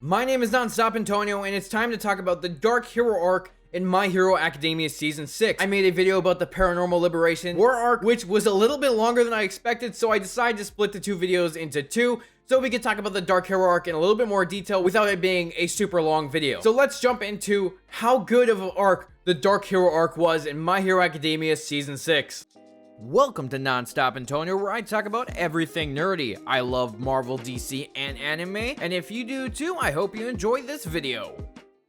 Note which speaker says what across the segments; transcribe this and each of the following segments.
Speaker 1: My name is NonStopAntonio, and it's time to talk about the Dark Hero Arc in My Hero Academia Season 6. I made a video about the Paranormal Liberation War Arc, which was a little bit longer than I expected, so I decided to split the two videos into two, so we could talk about the Dark Hero Arc in a little bit more detail without it being a super long video. So let's jump into how good of an arc the Dark Hero Arc was in My Hero Academia Season 6. Welcome to NonStopAntonio, where I talk about everything nerdy. I love Marvel, DC, and anime, and if you do too, I hope you enjoy this video.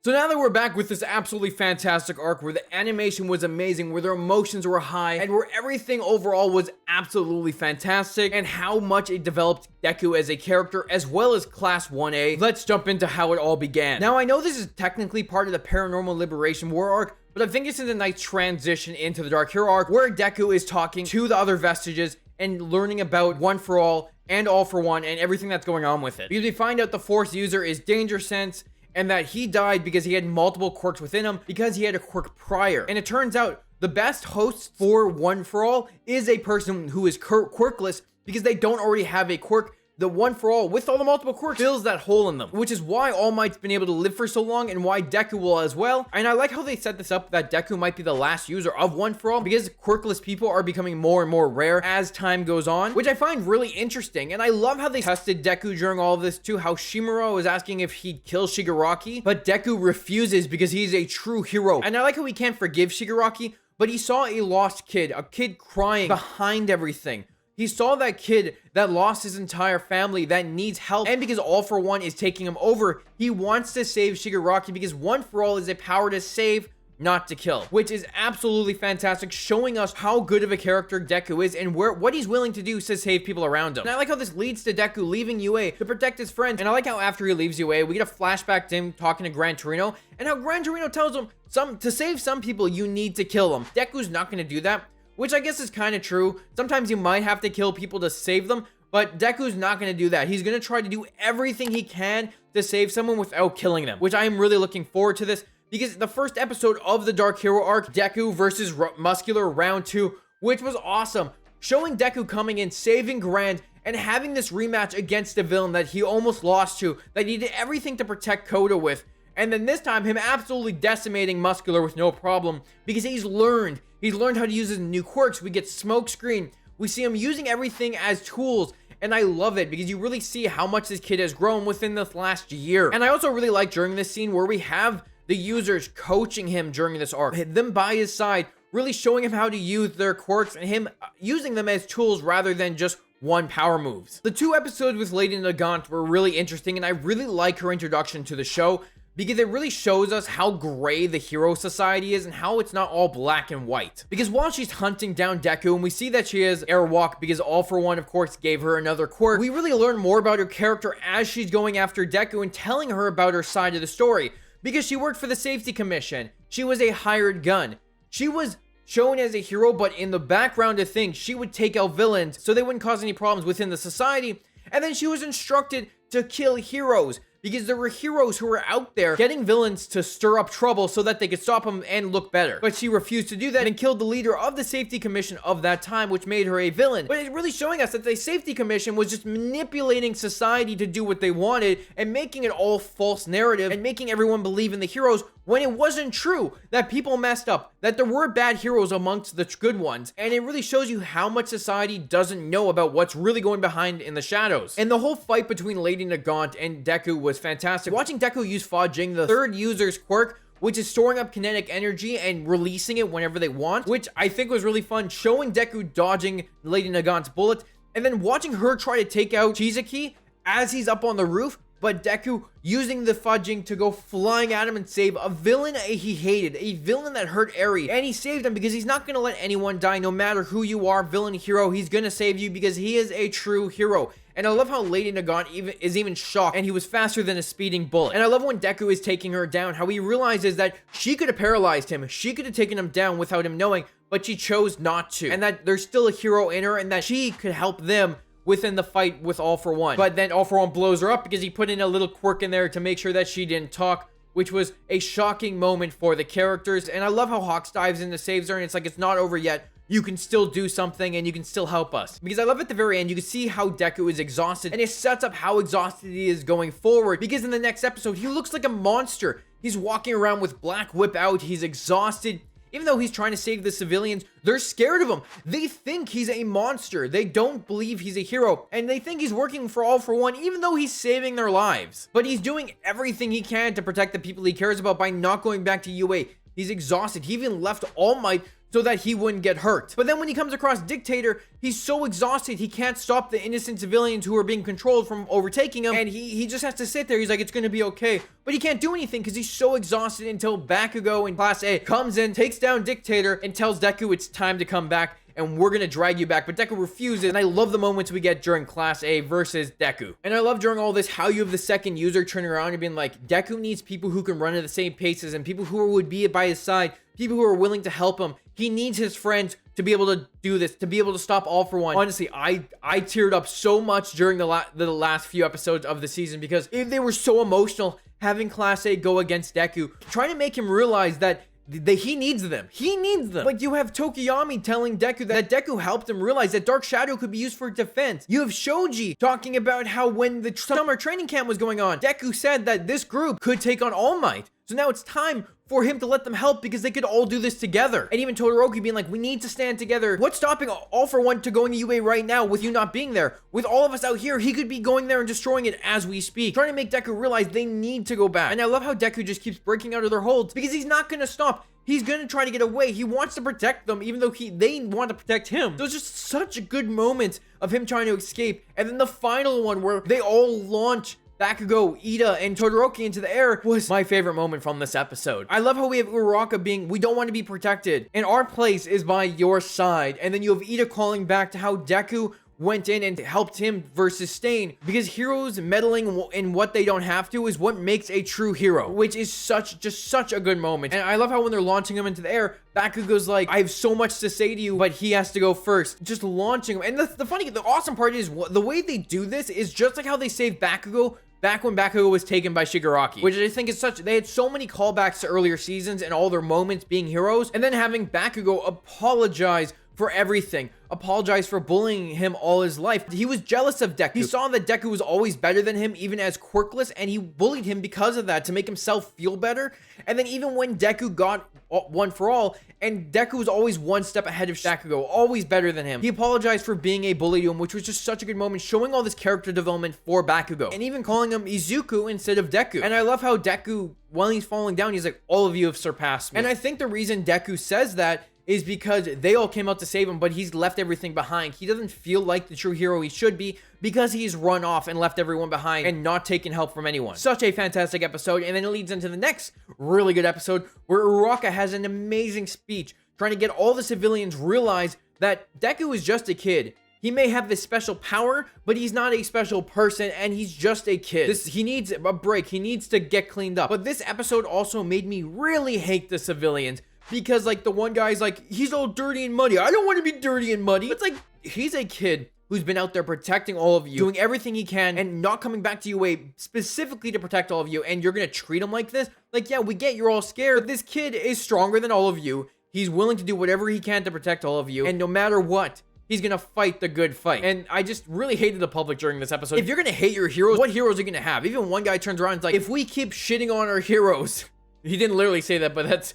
Speaker 1: So now that we're back with this absolutely fantastic arc where the animation was amazing, where their emotions were high, and where everything overall was absolutely fantastic, and how much it developed Deku as a character as well as Class 1A, let's jump into how it all began. Now I know this is technically part of the Paranormal Liberation War Arc, but I think this is a nice transition into the Dark Hero Arc where Deku is talking to the other vestiges and learning about One for All and All for One and everything that's going on with it. Because we find out the Force user is Danger Sense and that he died because he had multiple quirks within him because he had a quirk prior. And it turns out the best host for One for All is a person who is quirkless because they don't already have a quirk. The One for All, with all the multiple quirks, fills that hole in them, which is why All Might's been able to live for so long and why Deku will as well. And I like how they set this up that Deku might be the last user of One for All because quirkless people are becoming more and more rare as time goes on, which I find really interesting. And I love how they tested Deku during all of this too, how Shimura was asking if he'd kill Shigaraki, but Deku refuses because he's a true hero. And I like how he can't forgive Shigaraki, but he saw a lost kid, a kid crying behind everything. He saw that kid that lost his entire family that needs help, and because All for One is taking him over, he wants to save Shigaraki because One for All is a power to save, not to kill, which is absolutely fantastic, showing us how good of a character Deku is and what he's willing to do to save people around him. And I like how this leads to Deku leaving UA to protect his friends, and I like how after he leaves UA, we get a flashback to him talking to Gran Torino, and how Gran Torino tells him to save some people, you need to kill them. Deku's not going to do that, which I guess is kind of true. Sometimes you might have to kill people to save them, but Deku's not going to do that. He's going to try to do everything he can to save someone without killing them, which I am really looking forward to this because the first episode of the Dark Hero Arc, Deku versus Muscular Round 2, which was awesome, showing Deku coming in, saving Grand, and having this rematch against a villain that he almost lost to, that he did everything to protect Koda with. And then this time, him absolutely decimating Muscular with no problem because he's learned how to use his new quirks. We get Smokescreen. We see him using everything as tools. And I love it because you really see how much this kid has grown within this last year. And I also really like during this scene where we have the users coaching him during this arc. Them by his side, really showing him how to use their quirks and him using them as tools rather than just one power moves. The two episodes with Lady Nagant were really interesting, and I really like her introduction to the show because it really shows us how gray the hero society is and how it's not all black and white. Because while she's hunting down Deku, and we see that she has Airwalk because All for One, of course, gave her another quirk, we really learn more about her character as she's going after Deku and telling her about her side of the story. Because she worked for the Safety Commission. She was a hired gun. She was shown as a hero, but in the background of things, she would take out villains so they wouldn't cause any problems within the society. And then she was instructed to kill heroes, because there were heroes who were out there getting villains to stir up trouble so that they could stop them and look better. But she refused to do that and killed the leader of the Safety Commission of that time, which made her a villain. But it's really showing us that the Safety Commission was just manipulating society to do what they wanted and making it all false narrative and making everyone believe in the heroes when it wasn't true, that people messed up, that there were bad heroes amongst the good ones. And it really shows you how much society doesn't know about what's really going behind in the shadows. And the whole fight between Lady Nagant and Deku was fantastic. Watching Deku use Fajing, the third user's quirk, which is storing up kinetic energy and releasing it whenever they want, which I think was really fun, showing Deku dodging Lady Nagant's bullets, and then watching her try to take out Chizaki as he's up on the roof, but Deku using the fudging to go flying at him and save a villain he hated, a villain that hurt Eri, and he saved him because he's not going to let anyone die no matter who you are, villain, hero, he's going to save you because he is a true hero. And I love how Lady Nagant is even shocked, and he was faster than a speeding bullet. And I love when Deku is taking her down, how he realizes that she could have paralyzed him, she could have taken him down without him knowing, but she chose not to, and that there's still a hero in her and that she could help them within the fight with All for One. But then All for One blows her up because he put in a little quirk in there to make sure that she didn't talk, which was a shocking moment for the characters. And I love how Hawks dives in and saves her, and it's like it's not over yet. you can still do something and you can still help us. Because I love at the very end, you can see how Deku is exhausted, and it sets up how exhausted he is going forward, because in the next episode, he looks like a monster. He's walking around with Black Whip out, he's exhausted. Even though he's trying to save the civilians, they're scared of him. They think he's a monster. They don't believe he's a hero. And they think he's working for All For One, even though he's saving their lives. But he's doing everything he can to protect the people he cares about by not going back to UA. He's exhausted. He even left All Might so that he wouldn't get hurt. But then when he comes across Dictator, he's so exhausted, he can't stop the innocent civilians who are being controlled from overtaking him, and he just has to sit there. He's like, it's gonna be okay. But he can't do anything because he's so exhausted until Bakugo in Class A comes in, takes down Dictator, and tells Deku it's time to come back, and we're gonna drag you back. But Deku refuses, and I love the moments we get during Class A versus Deku. And I love during all this how you have the second user turning around and being like, Deku needs people who can run at the same paces and people who would be by his side, people who are willing to help him. He needs his friends to be able to do this, to be able to stop All For One. Honestly, I teared up so much during the last few episodes of the season because they were so emotional having Class A go against Deku, trying to make him realize that he needs them. He needs them. Like, you have Tokiyami telling Deku that Deku helped him realize that Dark Shadow could be used for defense. You have Shoji talking about how when the summer training camp was going on, Deku said that this group could take on All Might. So now it's time for him to let them help because they could all do this together. And even Todoroki being like, we need to stand together. What's stopping All For One to going to UA right now with you not being there? With all of us out here, he could be going there and destroying it as we speak. Trying to make Deku realize they need to go back. And I love how Deku just keeps breaking out of their holds because he's not going to stop. He's going to try to get away. He wants to protect them even though they want to protect him. There's just such a good moment of him trying to escape. And then the final one where they all launch Bakugo, Ida, and Todoroki into the air was my favorite moment from this episode. I love how we have Uraraka being, we don't want to be protected, and our place is by your side. And then you have Ida calling back to how Deku went in and helped him versus Stain, because heroes meddling in what they don't have to is what makes a true hero, which is just such a good moment. And I love how when they're launching him into the air, Bakugo's like, I have so much to say to you, but he has to go first. Just launching him. And the awesome part is the way they do this is just like how they saved Bakugo back when Bakugo was taken by Shigaraki, which I think is they had so many callbacks to earlier seasons and all their moments being heroes, and then having Bakugo apologize for everything, apologize for bullying him all his life. He was jealous of Deku. He saw that Deku was always better than him, even as quirkless, and he bullied him because of that to make himself feel better. And then even when Deku got One For All, and Deku was always one step ahead of Bakugo, always better than him, he apologized for being a bully to him, which was just such a good moment, showing all this character development for Bakugo, and even calling him Izuku instead of Deku. And I love how Deku, while he's falling down, he's like, all of you have surpassed me. And I think the reason Deku says that is because they all came out to save him, but he's left everything behind. He doesn't feel like the true hero he should be because he's run off and left everyone behind and not taken help from anyone. Such a fantastic episode, and then it leads into the next really good episode where Uraraka has an amazing speech trying to get all the civilians realize that Deku is just a kid. He may have this special power, but he's not a special person, and he's just a kid. He needs a break. He needs to get cleaned up. But this episode also made me really hate the civilians, because like the one guy's like, he's all dirty and muddy. I don't want to be dirty and muddy. It's like, he's a kid who's been out there protecting all of you, doing everything he can, and not coming back to UA specifically to protect all of you, and you're gonna treat him like this? Like, yeah, we get you're all scared, but this kid is stronger than all of you. He's willing to do whatever he can to protect all of you, and no matter what, he's gonna fight the good fight. And I just really hated the public during this episode. If you're gonna hate your heroes, what heroes are you gonna have? Even one guy turns around and is like, if we keep shitting on our heroes, he didn't literally say that, but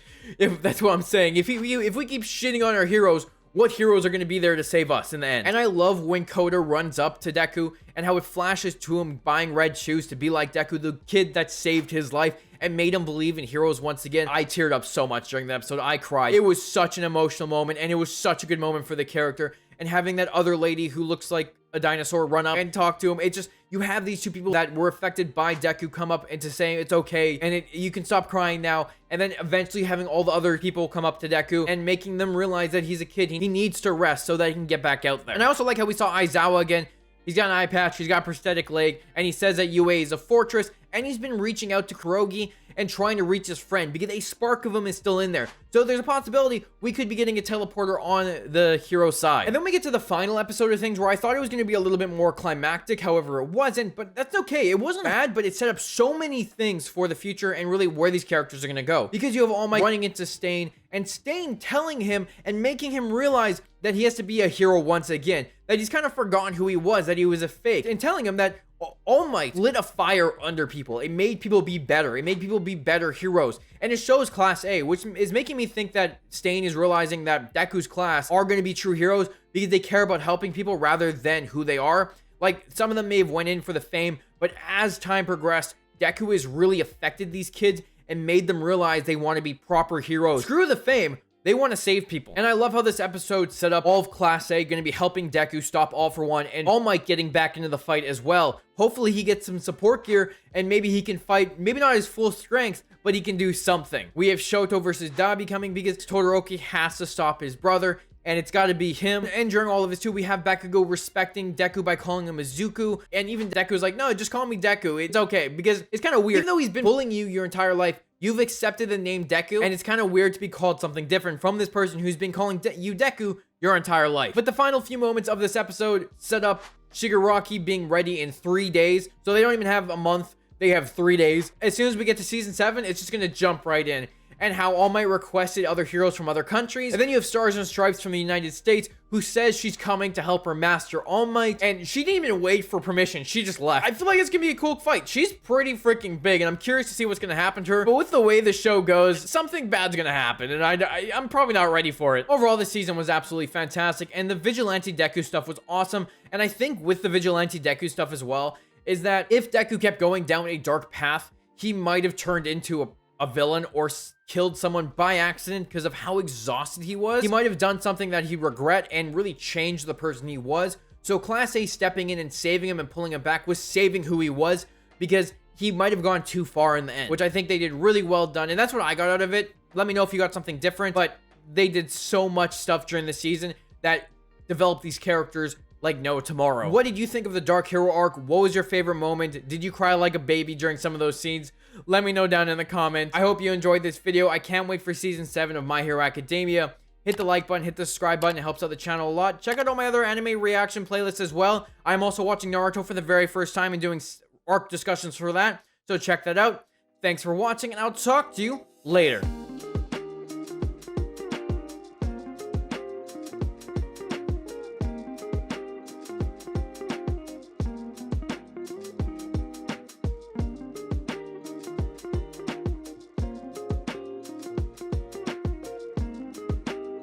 Speaker 1: that's what I'm saying. If we keep shitting on our heroes, what heroes are going to be there to save us in the end? And I love when Koda runs up to Deku and how it flashes to him buying red shoes to be like Deku, the kid that saved his life and made him believe in heroes once again. I teared up so much during the episode. I cried. It was such an emotional moment, and it was such a good moment for the character. And having that other lady who looks like a dinosaur run up and talk to him, it just, you have these two people that were affected by Deku come up into saying it's okay and you can stop crying now, and then eventually having all the other people come up to Deku and making them realize that he's a kid, he needs to rest so that he can get back out there. And I also like how we saw Aizawa again. He's got an eye patch, he's got a prosthetic leg, and he says that UA is a fortress, and he's been reaching out to Kurogi, and trying to reach his friend because a spark of him is still in there. So there's a possibility we could be getting a teleporter on the hero side. And then we get to the final episode of things where I thought it was going to be a little bit more climactic. However, it wasn't, but that's okay. It wasn't bad, but it set up so many things for the future and really where these characters are going to go. Because you have All Might running into Stain, and Stain telling him and making him realize that he has to be a hero once again, that he's kind of forgotten who he was, that he was a fake, and telling him that All Might lit a fire under people. It made people be better. It made people be better heroes. And it shows Class A, which is making me think that Stain is realizing that Deku's class are going to be true heroes because they care about helping people rather than who they are. Like, some of them may have went in for the fame, but as time progressed, Deku has really affected these kids and made them realize they want to be proper heroes. Screw the fame. They want to save people. And I love how this episode set up all of Class A going to be helping Deku stop All For One and All Might getting back into the fight as well. Hopefully he gets some support gear and maybe he can fight, maybe not his full strength, but he can do something. We have Shoto versus Dabi coming because Todoroki has to stop his brother. And it's got to be him. And during all of this too, we have Bakugo respecting Deku by calling him Izuku. And even Deku's like, no, just call me Deku. It's okay. Because it's kind of weird. Even though he's been bullying you your entire life, you've accepted the name Deku. And it's kind of weird to be called something different from this person who's been calling you Deku your entire life. But the final few moments of this episode set up Shigaraki being ready in 3 days. So they don't even have a month. They have 3 days. As soon as we get to season 7, it's just going to jump right in. And how All Might requested other heroes from other countries. And then you have Stars and Stripes from the United States who says she's coming to help her master All Might. And she didn't even wait for permission. She just left. I feel like it's going to be a cool fight. She's pretty freaking big and I'm curious to see what's going to happen to her. But with the way the show goes, something bad's going to happen. And I'm probably not ready for it. Overall, this season was absolutely fantastic. And the Vigilante Deku stuff was awesome. And I think with the Vigilante Deku stuff as well, is that if Deku kept going down a dark path, he might have turned into a villain or killed someone by accident because of how exhausted he was. He might have done something that he'd regret and really changed the person he was. So Class A stepping in and saving him and pulling him back was saving who he was because he might have gone too far in the end, which I think they did really well done. And that's what I got out of it. Let me know if you got something different, but they did so much stuff during the season that developed these characters like no tomorrow. What did you think of the Dark Hero arc? What was your favorite moment? Did you cry like a baby during some of those scenes? Let me know down in the comments. I hope you enjoyed this video. I can't wait for season 7 of My Hero Academia. Hit the like button, hit the subscribe button. It helps out the channel a lot. Check out all my other anime reaction playlists as well. I'm also watching Naruto for the very first time and doing arc discussions for that. So check that out. Thanks for watching and I'll talk to you later.